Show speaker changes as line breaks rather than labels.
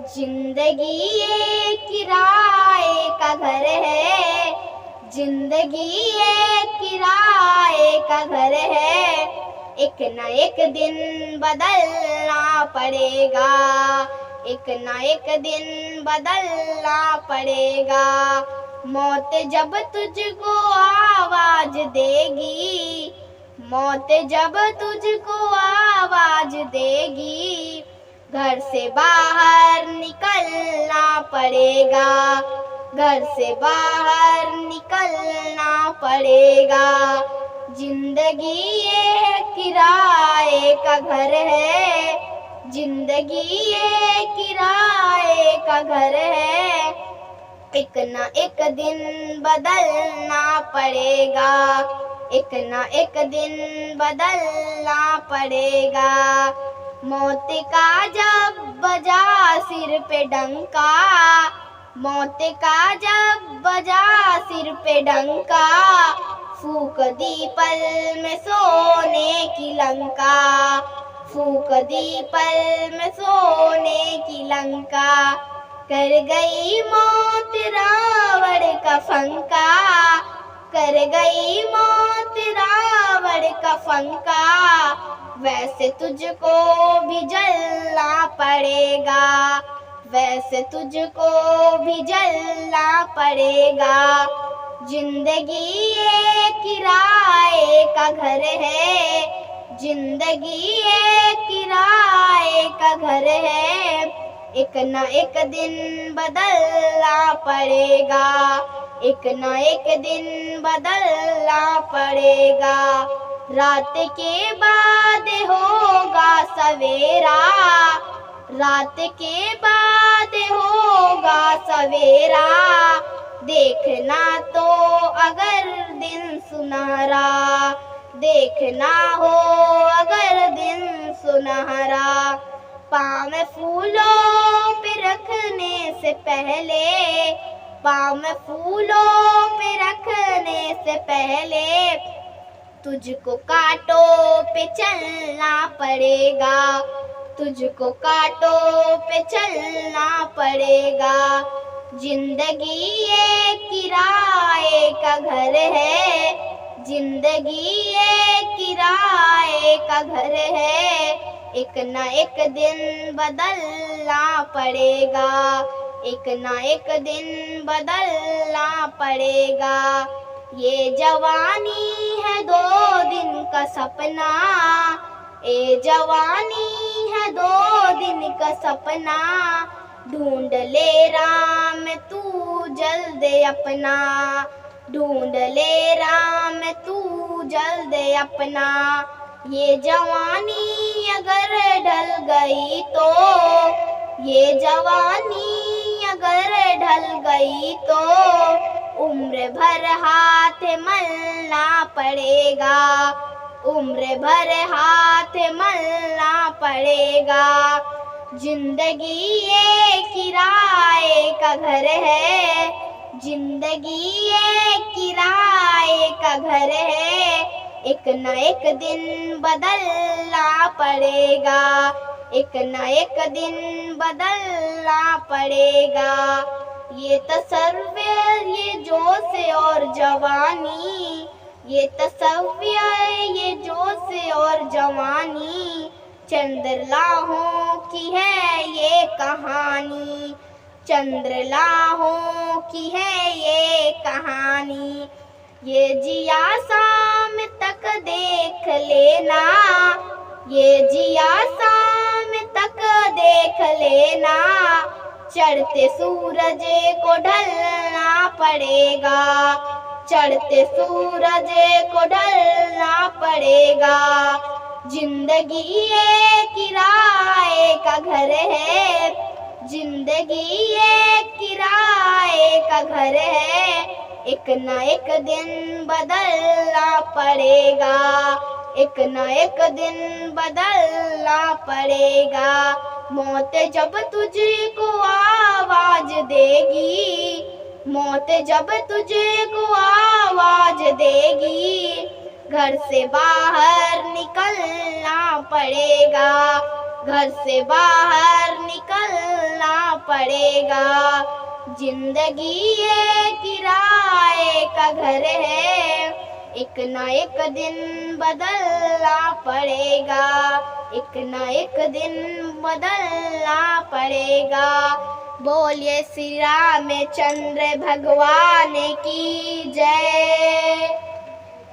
जिंदगी ये किराए का घर है, जिंदगी ये किराए का घर है। एक न एक दिन बदलना पड़ेगा, एक न एक दिन बदलना पड़ेगा। मौत जब तुझको आवाज देगी, मौत जब तुझको आवाज देगी, घर से बाहर निकलना पड़ेगा, घर से बाहर निकलना पड़ेगा। जिंदगी ये किराए का घर है, जिंदगी ये किराए का घर है। एक न एक दिन बदलना पड़ेगा, एक न एक दिन बदलना पड़ेगा। मौत का जब बजा सिर पे डंका, मौत का जब बजा सिर पे डंका, फूक दी पल में सोने की लंका, फूक दी पल में सोने की लंका। कर गई मौत रावण का फंका, कर गई मौत रावण का फंका। वैसे तुझको भी जलना पड़ेगा, वैसे तुझको भी जलना पड़ेगा। जिंदगी ये किराए का घर है, जिंदगी ये किराए का घर है। एक न एक दिन बदलना पड़ेगा, एक न एक दिन बदलना पड़ेगा। रात के बाद होगा सवेरा, रात के बाद होगा सवेरा। देखना तो अगर दिन सुनहरा, देखना हो अगर दिन सुनहरा। पाँव में फूलों पे रखने से पहले, पाँव में फूलों पे रखने से पहले, तुझको कांटों पे चलना पड़ेगा, तुझको कांटों पे चलना पड़ेगा। जिंदगी ये किराए का घर है, जिंदगी ये किराए का घर है। एक न एक दिन बदलना पड़ेगा, एक न एक दिन बदलना पड़ेगा। ये जवानी है 2 दिन का सपना, ये जवानी है 2 दिन का सपना। ढूंढ ले राम तू जल्द अपना, ढूंढ ले राम तू जल्द अपना। ये जवानी अगर ढल गई तो, ये जवानी अगर ढल गई तो, उम्र भर हाथ मलना पड़ेगा, उम्र भर हाथ मलना पड़ेगा। जिंदगी ये किराए का घर है, जिंदगी ये किराए का घर है। एक न एक दिन बदलना पड़ेगा, एक न एक दिन बदलना पड़ेगा। ये तसव्वुर ये जोश और जवानी, ये तसव्वुर ये जोश और जवानी। चंद्रलाहों की है ये कहानी, चंद्रलाहों की है ये कहानी। ये जिया शाम तक देख लेना, ये जिया शाम तक देख लेना। चढ़ते सूरज को ढलना पड़ेगा, चढ़ते सूरज को ढलना पड़ेगा। जिंदगी ये किराए का घर है, जिंदगी ये किराए का घर है। एक न एक दिन बदलना पड़ेगा, एक न एक दिन बदलना पड़ेगा। मौत जब तुझको आवाज देगी, मौत जब तुझको आवाज देगी, घर से बाहर निकलना पड़ेगा, घर से बाहर निकलना पड़ेगा। जिंदगी ये किराए का घर है, एक न एक दिन बदलना पड़ेगा, एक न एक दिन बदलना पड़ेगा। बोलिए श्री रामचंद्र भगवान की जय।